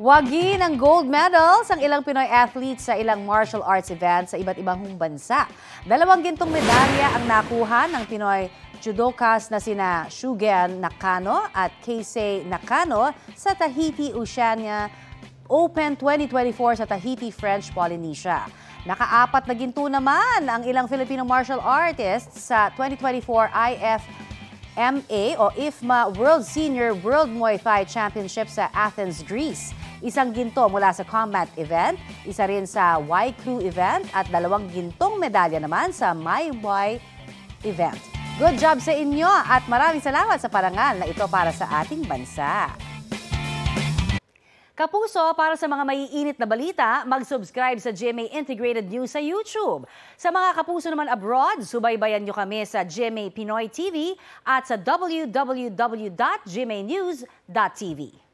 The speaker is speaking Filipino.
Wagi ng gold medals ang ilang Pinoy athletes sa ilang martial arts events sa iba't ibang bansa. 2 gintong medalya ang nakuha ng Pinoy judokas na sina Shugen Nakano at Keisei Nakano sa Tahiti Oceania Open 2024 sa Tahiti, French Polynesia. Naka-4 na ginto naman ang ilang Filipino martial artists sa 2024 IFMA o IFMA World Senior World Muay Thai Championship sa Athens, Greece. 1 ginto mula sa combat event, 1 rin sa Y Crew event at 2 gintong medalya naman sa My Y event. Good job sa inyo at maraming salamat sa parangal na ito para sa ating bansa. Kapuso, para sa mga maiinit na balita, mag-subscribe sa GMA Integrated News sa YouTube. Sa mga kapuso naman abroad, subaybayan nyo kami sa GMA Pinoy TV at sa www.gmanews.tv.